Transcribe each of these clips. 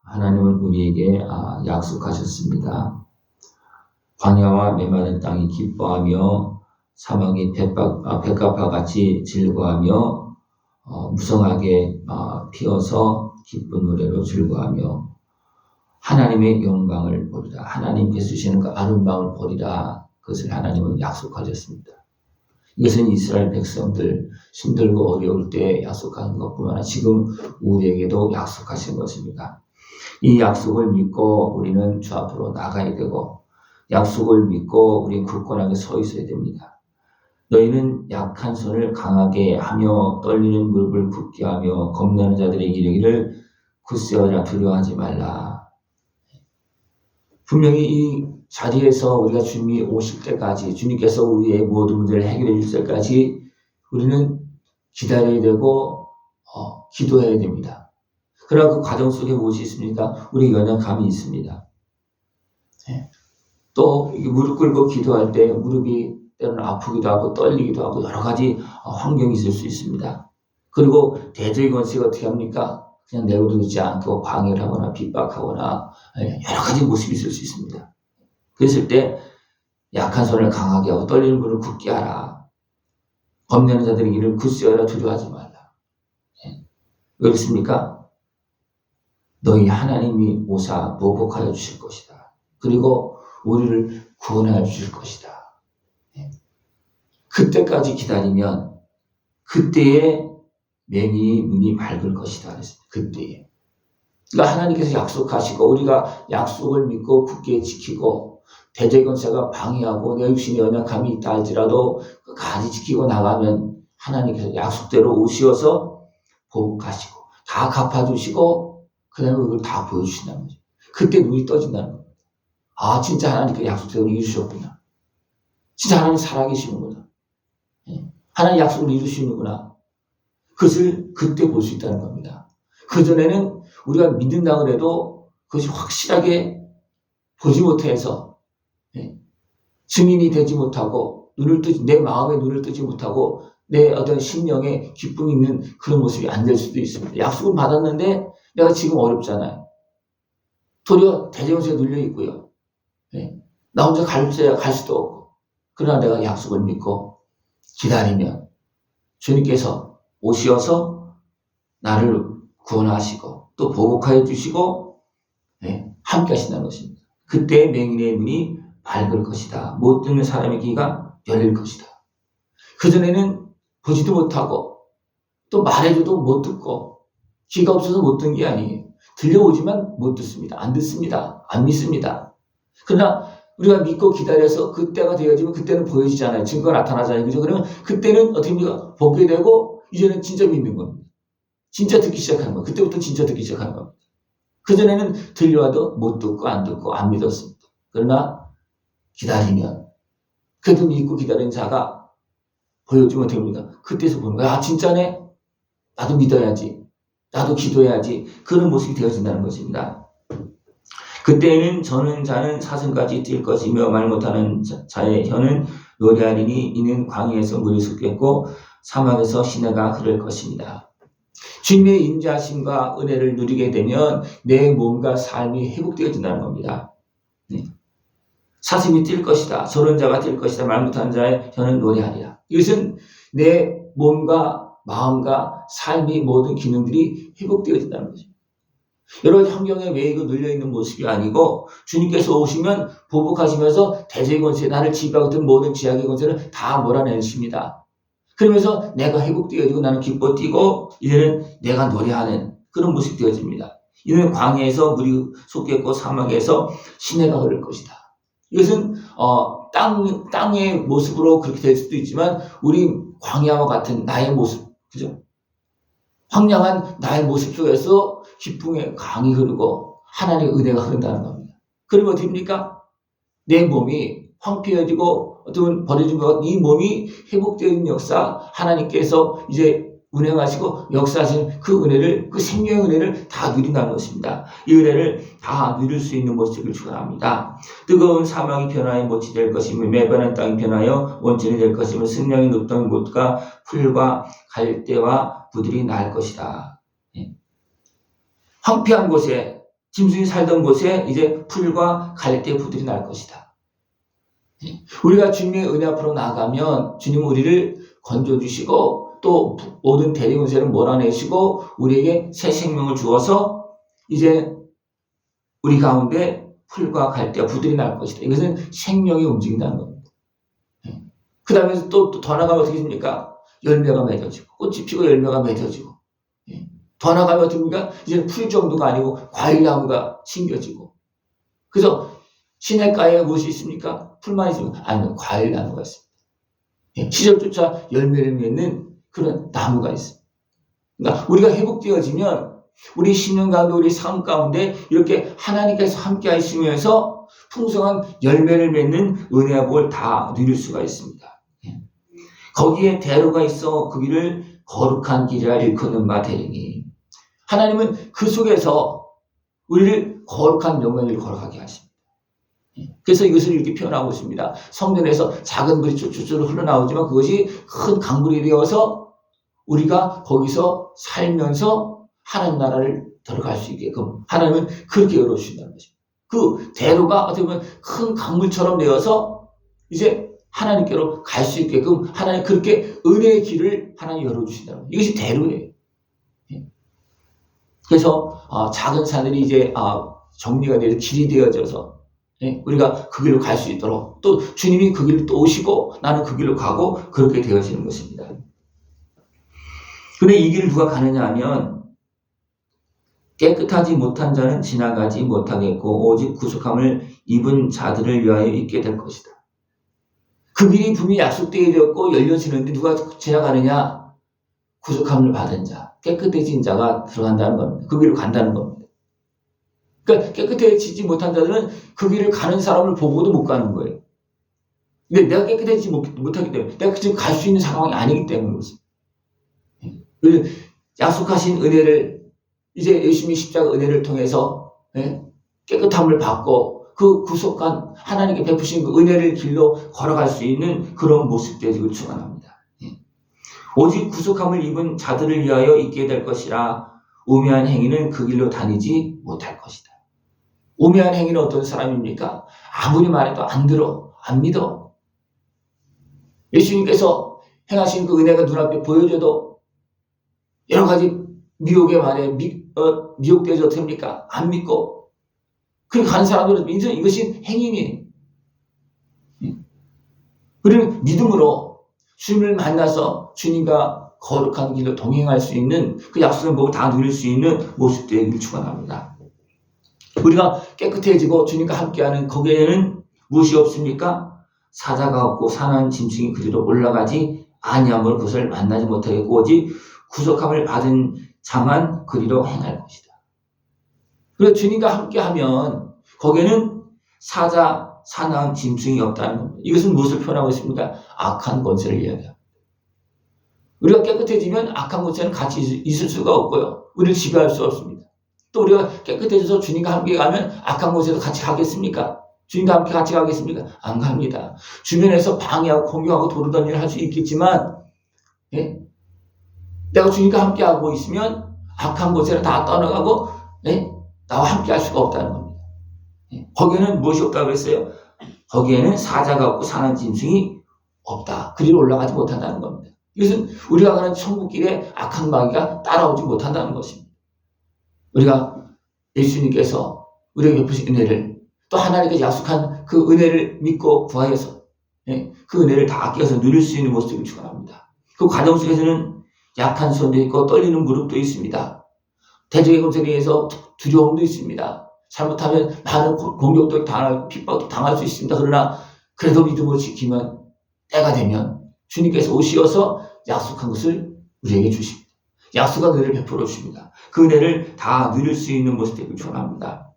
하나님은 우리에게 약속하셨습니다. 광야와 메마른 땅이 기뻐하며 사막이 백합화 같이 즐거워하며 무성하게 피어서 기쁜 노래로 즐거워하며 하나님의 영광을 보리라. 하나님께서 주시는 그 아름다움을 보리라. 그것을 하나님은 약속하셨습니다. 이것은 이스라엘 백성들 힘들고 어려울 때 약속하는 것뿐만 아니라 지금 우리에게도 약속하신 것입니다. 이 약속을 믿고 우리는 주 앞으로 나가야 되고 약속을 믿고 우리는 굳건하게 서 있어야 됩니다. 너희는 약한 손을 강하게 하며 떨리는 무릎을 굳게 하며 겁나는 자들의 이르기를 굳세어라 두려워하지 말라. 분명히 이 자리에서 우리가 주님이 오실 때까지 주님께서 우리의 모든 문제를 해결해 줄 때까지 우리는 기다려야 되고 기도해야 됩니다. 그러나 그 과정 속에 무엇이 있습니까? 우리 연약함이 있습니다. 또 무릎 꿇고 기도할 때 무릎이 때로는 아프기도 하고 떨리기도 하고 여러 가지 환경이 있을 수 있습니다. 그리고 대적의 권세가 어떻게 합니까? 그냥 내버려두지 않고 방해를 하거나 핍박하거나 여러 가지 모습이 있을 수 있습니다. 그랬을 때 약한 손을 강하게 하고 떨리는 무릎을 굳게 하라. 겁내는 자들의 이를 굳세어라 두려워하지 말라. 왜 그렇습니까? 너희 하나님이 오사 보복하여 주실 것이다. 그리고 우리를 구원하여 주실 것이다. 그때까지 기다리면 그때에 맹인의 눈이 밝을 것이다. 그랬습니다. 그때에. 그러니까 하나님께서 약속하시고 우리가 약속을 믿고 굳게 지키고 대적의 권세가 방해하고 내 육신의 연약함이 있다 할지라도 끝까지 지키고 나가면 하나님께서 약속대로 오시어서 보복하시고 다 갚아주시고 그 다음에 그걸 다 보여주신다는 거죠. 그때 눈이 떠진다는 겁니다. 진짜 하나님께서 약속대로 이루셨구나. 진짜 하나님 살아계시는구나. 하나님 약속을 이루시는구나. 그것을 그때 볼 수 있다는 겁니다. 그전에는 우리가 믿는다고 해도 그것이 확실하게 보지 못해서 증인이 되지 못하고 내 마음에 눈을 뜨지 못하고 내 어떤 심령에 기쁨이 있는 그런 모습이 안 될 수도 있습니다. 약속을 받았는데 내가 지금 어렵잖아요. 도리어 대적에 눌려 있고요. 나 혼자 갈 수도 없고. 그러나 내가 약속을 믿고 기다리면 주님께서 오시어서 나를 구원하시고 또 보복하여 주시고 함께 하신다는 것입니다. 그때 맹인의 눈이 밝을 것이다. 못 듣는 사람의 귀가 열릴 것이다. 그전에는 보지도 못하고 또 말해줘도 못 듣고 귀가 없어서 못 듣는 게 아니에요. 들려오지만 못 듣습니다. 안 듣습니다. 안 믿습니다. 그러나 우리가 믿고 기다려서 그때가 되어지면 그때는 보여지잖아요. 증거가 나타나잖아요. 그죠? 그러면 그때는 어떻게 합니까? 보게 되고 이제는 진짜 믿는 겁니다. 진짜 듣기 시작하는 거예요. 그때부터 진짜 듣기 시작하는 겁니다. 그전에는 들려와도 못 듣고 안 믿었습니다. 그러나 기다리면 그래도 믿고 기다리는 자가 보여주면 됩니다. 그때서 보는 거야. 진짜네? 나도 믿어야지. 나도 기도해야지. 그런 모습이 되어진다는 것입니다. 그때는 저는 자는 사슴까지 뛸 것이며 말 못하는 자의 혀는 노래하리니 이는 광야에서 물이 솟겠고 사막에서 시내가 흐를 것입니다. 주님의 인자하심과 은혜를 누리게 되면 내 몸과 삶이 회복되어진다는 겁니다. 사슴이 뛸 것이다. 저런 자가 뛸 것이다. 말 못하는 자의 혀는 노래하리라. 이것은 내 몸과 마음과 삶의 모든 기능들이 회복되어진다는 거죠. 여러 환경에 매이고 눌려있는 모습이 아니고 주님께서 오시면 보복하시면서 대적의 권세, 나를 지배하고 있던 모든 지약의 권세를 다 몰아내십니다. 그러면서 내가 회복되어지고 나는 기뻐 뛰고 이제는 내가 노래하는 그런 모습이 되어집니다. 이는 광야에서 물이 솟겠고 사막에서 시내가 흐를 것이다. 이것은 땅의 모습으로 그렇게 될 수도 있지만 우리 광야와 같은 나의 모습, 그죠? 황량한 나의 모습 속에서 기쁨의 강이 흐르고 하나님의 은혜가 흐른다는 겁니다. 그러면 어떻게 됩니까? 내 몸이 황폐해지고 어떤 버려진 것 같은 이 몸이 회복되는 역사 하나님께서 이제 운행하시고 역사하시는 그 은혜를, 그 생명의 은혜를 다 누린다는 것입니다. 이 은혜를 다 누릴 수 있는 모습을 축원합니다. 뜨거운 사막이 변화의 못이 될 것이며 매번한 땅이 변하여 원천이 될 것이며 승량이 높던 곳과 풀과 갈대와 부들이 날 것이다. 황폐한 곳에 짐승이 살던 곳에 이제 풀과 갈대 부들이 날 것이다. 우리가 주님의 은혜 앞으로 나아가면 주님은 우리를 건져주시고 또 모든 대리운세를 몰아내시고 우리에게 새 생명을 주어서 이제 우리 가운데 풀과 갈대와 부들이 날 것이다. 이것은 생명이 움직인다는 겁니다. 그 다음에 또 더 나가면 어떻게 됩니까? 열매가 맺어지고 꽃이 피고 열매가 맺어지고 더 나가면 어떻게 됩니까? 이제 풀 정도가 아니고 과일나무가 심겨지고 그래서 시냇가에 무엇이 있습니까? 풀만 있습니까? 아니면 과일나무가 있습니다. 시절조차 열매를 맺는 그런 나무가 있습니다. 그러니까 우리가 회복되어지면 우리 신령 가운데 우리 삶 가운데 이렇게 하나님께서 함께 하시면서 풍성한 열매를 맺는 은혜와 복을 다 누릴 수가 있습니다. 거기에 대로가 있어 그 길을 거룩한 길이라 일컫는 바 되리니 하나님은 그 속에서 우리를 거룩한 명령을 걸어가게 하십니다. 그래서 이것을 이렇게 표현하고 있습니다. 성전에서 작은 물이 쭈쭈쭈 흘러나오지만 그것이 큰 강물이 되어서 우리가 거기서 살면서 하나님 나라를 들어갈 수 있게끔 하나님은 그렇게 열어주신다는 것입니다. 그 대로가 어떻게 보면 큰 강물처럼 되어서 이제 하나님께로 갈 수 있게끔 하나님 그렇게 은혜의 길을 하나님 열어주신다는 거예요. 이것이 대로예요. 그래서 작은 산들이 이제 정리가 되어서 길이 되어져서 우리가 그 길로 갈 수 있도록 또 주님이 그 길로 또 오시고 나는 그 길로 가고 그렇게 되어지는 것입니다. 그런데 이 길을 누가 가느냐 하면 깨끗하지 못한 자는 지나가지 못하겠고 오직 구속함을 입은 자들을 위하여 있게 될 것이다. 그 길이 분명히 약속되게 되었고 열려지는데 누가 지나가느냐? 구속함을 받은 자, 깨끗해진 자가 들어간다는 겁니다. 그 길을 간다는 겁니다. 그러니까 깨끗해지지 못한 자들은 그 길을 가는 사람을 보고도 못 가는 거예요. 근데 내가 깨끗해지지 못하기 때문에 내가 지금 갈 수 있는 상황이 아니기 때문에 그렇습니다. 약속하신 은혜를 이제 예수님의 십자가 은혜를 통해서 깨끗함을 받고 그 구속한 하나님께 베푸신 그 은혜를 길로 걸어갈 수 있는 그런 모습들을 축원합니다. 오직 구속함을 입은 자들을 위하여 있게 될 것이라 우매한 행위는 그 길로 다니지 못할 것이다. 우매한 행위는 어떤 사람입니까? 아무리 말해도 안 들어, 안 믿어. 예수님께서 행하신 그 은혜가 눈앞에 보여줘도 여러 가지 미혹의 말에 미혹되어서 됩니까? 안 믿고 그렇게 가는 사람들은 이것이 행위이에요. 우리는 믿음으로 주님을 만나서 주님과 거룩한 길로 동행할 수 있는 그 약속의 복을 다 누릴 수 있는 모습들을 축원합니다. 우리가 깨끗해지고 주님과 함께하는 거기에는 무엇이 없습니까? 사자가 없고 사나운 짐승이 그리로 올라가지 아니함으로 그것을 만나지 못하겠고 오직 구속함을 받은 자만 그리로 행할 것이다. 그리고 주님과 함께하면 거기에는 사자, 사나운 짐승이 없다는 겁니다. 이것은 무엇을 표현하고 있습니까? 악한 권세를 이야기합니다. 우리가 깨끗해지면 악한 권세는 같이 있을 수가 없고요. 우리를 지배할 수 없습니다. 또 우리가 깨끗해져서 주님과 함께 가면 악한 권세도 같이 가겠습니까? 주님과 함께 같이 가겠습니까? 안 갑니다. 주변에서 방해하고 공격하고 도루던지를 할 수 있겠지만 내가 주님과 함께하고 있으면 악한 권세를 다 떠나가고 나와 함께할 수가 없다는 겁니다. 거기에는 무엇이 없다고 했어요? 거기에는 사자가 없고 사나운 짐승이 없다. 그리로 올라가지 못한다는 겁니다. 이것은 우리가 가는 천국길에 악한 마귀가 따라오지 못한다는 것입니다. 우리가 예수님께서 우리에게 베푸신 은혜를 또 하나님께서 약속한 그 은혜를 믿고 구하여서 그 은혜를 다 아껴서 누릴 수 있는 모습을 축원합니다. 그 과정 속에서는 약한 손도 있고 떨리는 무릎도 있습니다. 대적의 검색에 의해서 두려움도 있습니다. 잘못하면 많은 공격도 당하고 핍박도 당할 수 있습니다. 그러나 그래도 믿음으로 지키면 때가 되면 주님께서 오시어서 약속한 것을 우리에게 주십니다. 약속한 은혜를 베풀어 주십니다. 그 은혜를 다 누릴 수 있는 모습을 축원합니다.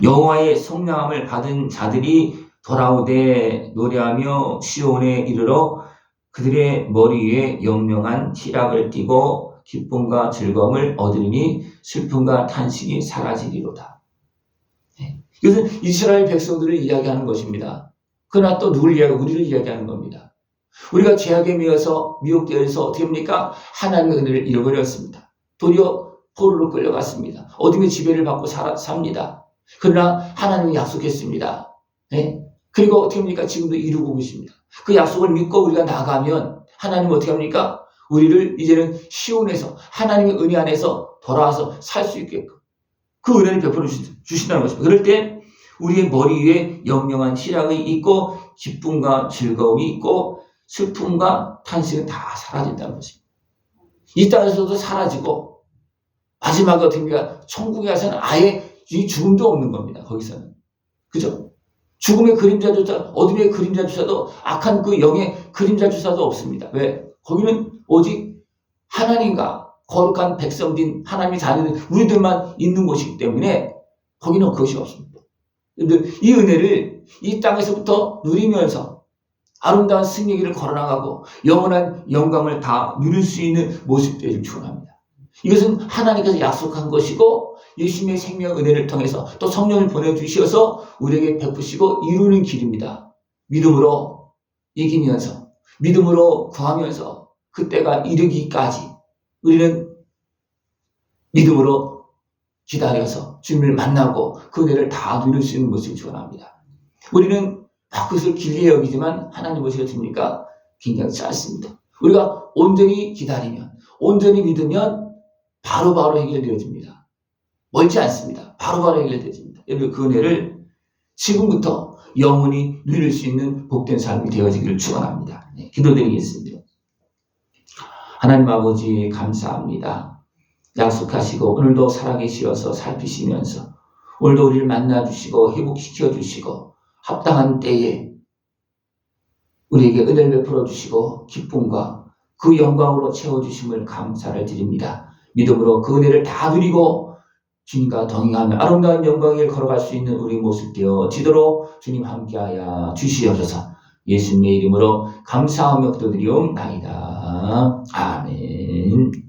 여호와의 성령함을 받은 자들이 돌아오되 노래하며 시온에 이르러 그들의 머리 위에 영영한 희락을 띠고 기쁨과 즐거움을 얻으리니 슬픔과 탄식이 사라지리로다. 이것은 이스라엘 백성들을 이야기하는 것입니다. 그러나 또 누굴 이야기하고 우리를 이야기하는 겁니다. 우리가 죄악에 미혹되어서 어떻게 합니까? 하나님의 은혜를 잃어버렸습니다. 도리어 포로로 끌려갔습니다. 어둠의 지배를 받고 삽니다. 그러나 하나님이 약속했습니다. 네? 그리고 어떻게 합니까? 지금도 이루고 계십니다. 그 약속을 믿고 우리가 나가면 하나님은 어떻게 합니까? 우리를 이제는 시온에서 하나님의 은혜 안에서 돌아와서 살 수 있게끔 그 은혜를 베풀어 주신다는 것입니다. 그럴 때 우리의 머리 위에 영영한 희락이 있고 기쁨과 즐거움이 있고 슬픔과 탄식은 다 사라진다는 것입니다. 이 땅에서도 사라지고 마지막에 어떻게 합니까? 천국에 가서는 아예 이 죽음도 없는 겁니다. 거기서는. 그죠? 죽음의 그림자조차, 어둠의 그림자조차도, 악한 그 영의 그림자조차도 없습니다. 왜? 거기는 오직 하나님과 거룩한 백성된 하나님의 자녀들, 우리들만 있는 곳이기 때문에 거기는 그것이 없습니다. 이 은혜를 이 땅에서부터 누리면서 아름다운 승리길을 걸어나가고 영원한 영광을 다 누릴 수 있는 모습 되기를 축원합니다. 이것은 하나님께서 약속한 것이고 예수님의 생명 은혜를 통해서 또 성령을 보내주셔서 우리에게 베푸시고 이루는 길입니다. 믿음으로 이기면서 믿음으로 구하면서 그때가 이르기까지 우리는 믿음으로 기다려서 주님을 만나고 그 은혜를 다 누릴 수 있는 모습을 축원합니다. 우리는 그것을 길게 여기지만 하나님 보시기 어떻습니까? 굉장히 짧습니다. 우리가 온전히 기다리면, 온전히 믿으면 바로바로 해결되어집니다. 멀지 않습니다. 바로바로 해결되어집니다. 여러분 그 은혜를 지금부터 영원히 누릴 수 있는 복된 삶이 되어지기를 축원합니다. 네, 기도드리겠습니다. 하나님 아버지 감사합니다. 약속하시고 오늘도 살아계시어서 살피시면서 오늘도 우리를 만나주시고 회복시켜주시고 합당한 때에 우리에게 은혜를 베풀어 주시고 기쁨과 그 영광으로 채워주심을 감사를 드립니다. 믿음으로 그 은혜를 다 누리고 주님과 동행하며 아름다운 영광을 걸어갈 수 있는 우리 모습 되어지도록 주님 함께하여 주시옵소서. 예수님의 이름으로 감사하며 기도드리옵나이다. 아멘.